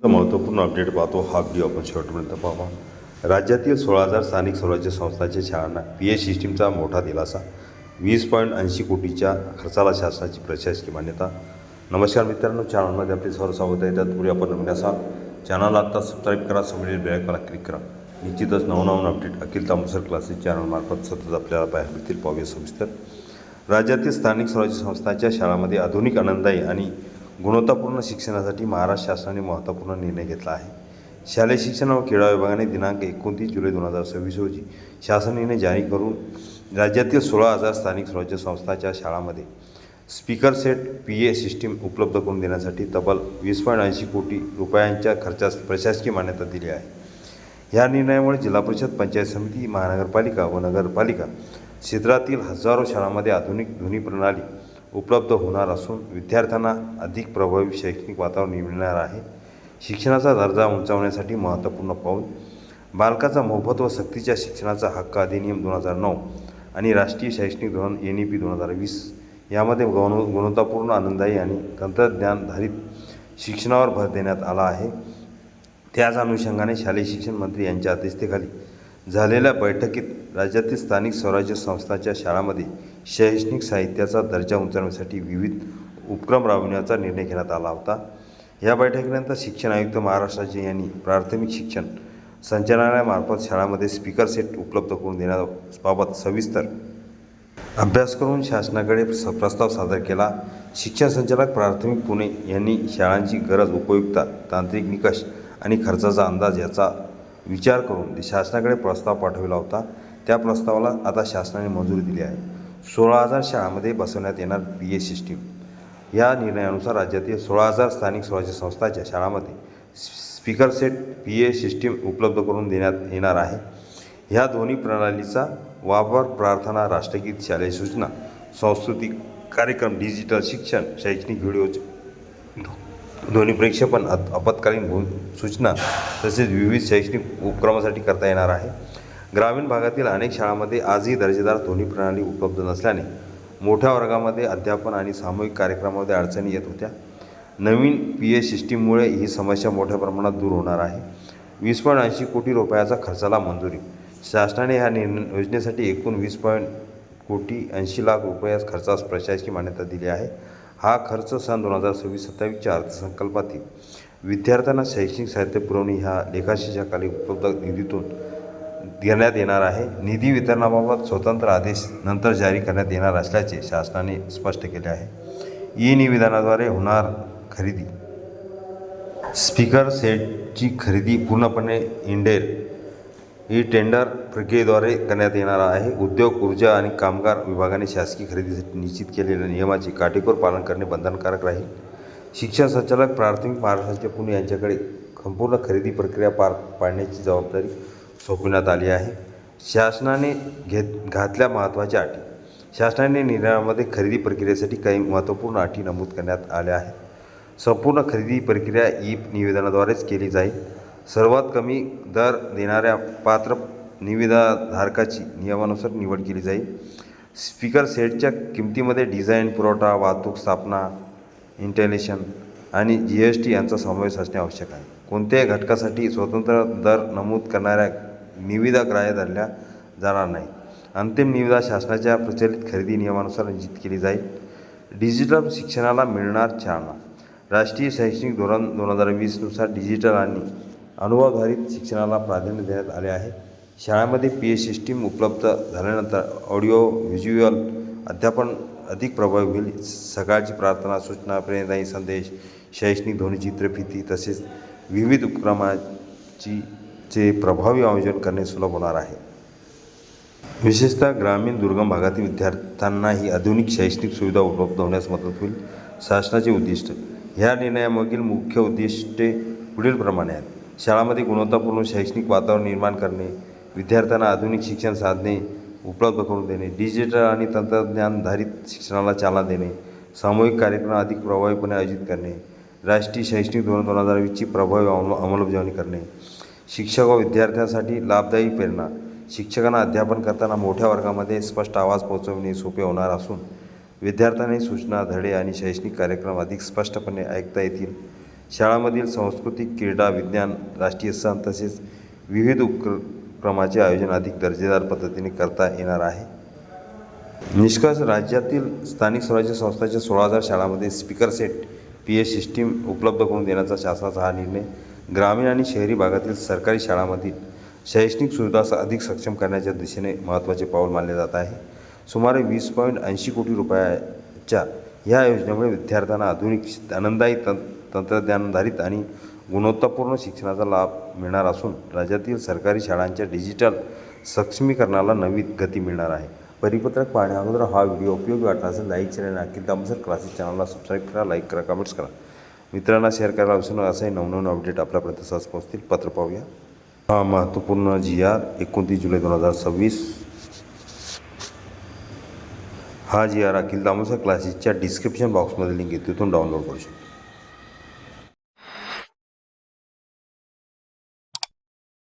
महत्त्वपूर्ण अपडेट पाहतो हा व्हिडिओ आपण शेवटपर्यंत पाहा. राज्यातील 16,000 स्थानिक स्वराज्य संस्थांच्या शाळांना पीए सिस्टीमचा मोठा दिलासा. 20.80 कोटीच्या खर्चाला शासनाची प्रशासकीय मान्यता. नमस्कार मित्रांनो, चॅनलमध्ये आपले सर्व स्वागत आहे. त्यापूर्वी आपण नवीन असाल चॅनलला आत्ता सबस्क्राईब करा, समोरील बेल आयकॉनला क्लिक करा. निश्चितच नवनवीन अपडेट अखिल तामसर क्लासेस चॅनलमार्फत सतत आपल्याला पाहायला मिळतील. पाहूया सविस्तर. राज्यातील स्थानिक स्वराज्य संस्थांच्या शाळांमध्ये आधुनिक, आनंददायी आणि गुणवत्तापूर्ण शिक्षणासाठी महाराष्ट्र शासनाने महत्त्वपूर्ण निर्णय घेतला आहे. शालेय शिक्षण व क्रीडा विभागाने दिनांक 29 जुलै 2026 रोजी शासन निर्णय जारी करून राज्यातील 16,000 स्थानिक स्वराज्य संस्थांच्या शाळांमध्ये स्पीकर सेट पीए सिस्टीम उपलब्ध करून देण्यासाठी तब्बल 20.80 कोटी रुपयांच्या खर्चास प्रशासकीय मान्यता दिली आहे. या निर्णयामुळे जिल्हा परिषद, पंचायत समिती, महानगरपालिका व नगरपालिका क्षेत्रातील हजारो शाळांमध्ये आधुनिक ध्वनी प्रणाली उपलब्ध होणार असून विद्यार्थ्यांना अधिक प्रभावी शैक्षणिक वातावरण मिळणार आहे. शिक्षणाचा दर्जा उंचावण्यासाठी महत्त्वपूर्ण पाऊल. बालकाचा मोफत व सक्तीच्या शिक्षणाचा हक्क अधिनियम 2009 आणि राष्ट्रीय शैक्षणिक धोरण NEP 2020 यामध्ये गुणवत्तापूर्ण, आनंददायी आणि तंत्रज्ञानाधारित शिक्षणावर भर देण्यात आला आहे. त्याच अनुषंगाने शालेय शिक्षण मंत्री यांच्या अध्यक्षतेखाली झालेल्या बैठकीत राज्यातील स्थानिक स्वराज्य संस्थांच्या शाळांमध्ये शैक्षणिक साहित्याचा दर्जा उंचावण्यासाठी विविध उपक्रम राबविण्याचा निर्णय घेण्यात आला होता. या बैठकीनंतर शिक्षण आयुक्त महाराष्ट्र राज्य यांनी प्राथमिक शिक्षण संचालनालयामार्फत शाळांमध्ये स्पीकर सेट उपलब्ध करून देण्याबाबत सविस्तर अभ्यास करून शासनाकडे प्रस्ताव सादर केला. शिक्षण संचालक प्राथमिक पुणे यांनी शाळांची गरज, उपयुक्तता, तांत्रिक निकष आणि खर्चाचा अंदाज याचा विचार करून शासनाकडे प्रस्ताव पाठविला होता. त्या प्रस्तावाला आता शासनाने मंजुरी दिली आहे. 16,000 शाळांमध्ये बसवण्यात येणार पीए सिस्टीम. या निर्णयानुसार राज्यातील 16,000 स्थानिक स्वराज्य संस्थांच्या शाळांमध्ये स्पीकर सेट पीए सिस्टीम उपलब्ध करून देण्यात येणार आहे. ह्या ध्वनी प्रणालीचा वापर प्रार्थना, राष्ट्रगीत, शालेय सूचना, सांस्कृतिक कार्यक्रम, डिजिटल शिक्षण, शैक्षणिक व्हिडिओज, ध्वनी प्रक्षेपण, आपत्कालीन सूचना तसेच विविध शैक्षणिक उपक्रमासाठी करता येणार आहे. ग्रामीण भागातील अनेक शाळांमध्ये आजही दर्जेदार ध्वनी प्रणाली उपलब्ध नसल्याने मोठ्या वर्गामध्ये अध्यापन आणि सामूहिक कार्यक्रमामध्ये अडचणी येत होत्या. नवीन पीए सिस्टीममुळे ही समस्या मोठ्या प्रमाणात दूर होणार आहे. 20.80 कोटी रुपयाचा खर्चाला मंजुरी. शासनाने ह्या योजनेसाठी एकूण 20.80 लाख रुपये खर्चास प्रशासकीय मान्यता दिली आहे. हा खर्च सन 2026-27च्या अर्थसंकल्पातील विद्यार्थ्यांना शैक्षणिक साहित्य पुरवणी ह्या लेखाशीर्षकाखाली उपलब्ध निधीतून देण्यात येणार आहे. निधी वितरणाबाबत स्वतंत्र आदेश नंतर जारी करण्यात येणार असल्याचे शासनाने स्पष्ट केले आहे. ई-निविदानाद्वारे होणार खरेदी. स्पीकर सेटची खरेदी पूर्णपणे टेंडर प्रक्रियेद्वारे करण्यात येणार आहे. उद्योग, ऊर्जा आणि कामगार विभागाने शासकीय खरेदीसाठी निश्चित केलेल्या नियमाचे काटेकोर पालन करणे बंधनकारक राहील. शिक्षण संचालक प्राथमिक महाराष्ट्र पुणे यांच्याकडे संपूर्ण खरेदी प्रक्रिया पार पाडण्याची जबाबदारी सोपविण्यात आली आहे. शासनाने घातल्या महत्त्वाच्या अटी. शासनाने निर्णयामध्ये खरेदी प्रक्रियेसाठी काही महत्त्वपूर्ण अटी नमूद करण्यात आल्या आहेत. संपूर्ण खरेदी प्रक्रिया ई-निविदानाद्वारेच केली जाईल. सर्वात कमी दर देणाऱ्या पात्र निविदाधारकाची नियमानुसार निवड केली जाईल. स्पीकर सेटच्या किमतीमध्ये डिझाईन, पुरवठा, वाहतूक, स्थापना, इंस्टॉलेशन आणि GST यांचा समावेश असणे आवश्यक आहे. कोणत्याही घटकासाठी स्वतंत्र दर नमूद करणाऱ्या निविदा ग्राह्य धरल्या जाणार नाही. अंतिम निविदा शासनाच्या प्रचलित खरेदी नियमानुसार निश्चित केली जाईल. डिजिटल शिक्षणाला मिळणार चालना. राष्ट्रीय शैक्षणिक धोरण 2020 नुसार डिजिटल आणि अनुभवाधारित शिक्षणाला प्राधान्य देण्यात आले आहे. शाळांमध्ये पीए सिस्टीम उपलब्ध झाल्यानंतर ऑडिओ व्हिज्युअल अध्यापन अधिक प्रभावी होईल. सकाळची प्रार्थना, सूचना, प्रेरणादायी संदेश, शैक्षणिक ध्वनी चित्रफिती तसेच विविध उपक्रमाचे प्रभावी आयोजन करणे सुलभ होणार आहे. विशेषतः ग्रामीण दुर्गम भागातील विद्यार्थ्यांनाही आधुनिक शैक्षणिक सुविधा उपलब्ध होण्यास मदत होईल. शासनाचे उद्दिष्ट. ह्या निर्णयामागील मुख्य उद्दिष्टे पुढीलप्रमाणे आहेत. शाळांमध्ये गुणवत्तापूर्ण शैक्षणिक वातावरण निर्माण करणे, विद्यार्थ्यांना आधुनिक शिक्षण साधने उपलब्ध करून देणे, डिजिटल आणि तंत्रज्ञानाधारित शिक्षणाला चालना देणे, सामूहिक कार्यक्रम अधिक प्रभावीपणे आयोजित करणे, राष्ट्रीय शैक्षणिक धोरण 2020ची प्रभावी अंमलबजावणी करणे, शिक्षक व विद्यार्थ्यांसाठी लाभदायी प्रेरणा. शिक्षकांना अध्यापन करताना मोठ्या वर्गामध्ये स्पष्ट आवाज पोहोचवणे सोपे होणार असून विद्यार्थ्यांनी सूचना, धडे आणि शैक्षणिक कार्यक्रम अधिक स्पष्टपणे ऐकता येतील. शाळांमधील सांस्कृतिक, क्रीडा, विज्ञान, राष्ट्रीय सण तसेच विविध उपक्रमाचे आयोजन अधिक दर्जेदार पद्धतीने करता येणार आहे. निष्कर्ष, राज्यातील स्थानिक स्वराज्य संस्थांच्या 16,000 शाळांमध्ये स्पीकर सेट PS सिस्टीम उपलब्ध करून देण्याचा शासनाचा हा निर्णय ग्रामीण आणि शहरी भागातील सरकारी शाळांमधील शैक्षणिक सुविधा अधिक सक्षम करण्याच्या दिशेने महत्त्वाचे पाऊल मानले जात आहे. सुमारे 20.80 कोटी रुपयाच्या ह्या योजनेमुळे विद्यार्थ्यांना आधुनिक, आनंददायी, तंत्रज्ञानाधारित आणि गुणवत्तापूर्ण शिक्षणाचा लाभ मिळणार असून राज्यातील सरकारी शाळांच्या डिजिटल सक्षमीकरणाला नवी गती मिळणार आहे. परिपत्रक पाहण्या अगोदर हा व्हिडिओ उपयोगी वाटला असेल लाईक चॅनल अखिल दामोदर क्लासेस चॅनलला सबस्क्राईब करा, लाईक करा, कमेंट्स करा, मित्रांना शेअर करायला विसरू नका. असे नवनवीन अपडेट आपल्यापर्यंत सहज पोहोचतील. पत्र पाहूया. हा महत्त्वपूर्ण GR 29 जुलै 2026. हा GR अखिल दामोदर क्लासेसच्या डिस्क्रिप्शन बॉक्समध्ये लिंक आहे, तिथून डाउनलोड करू शकतो.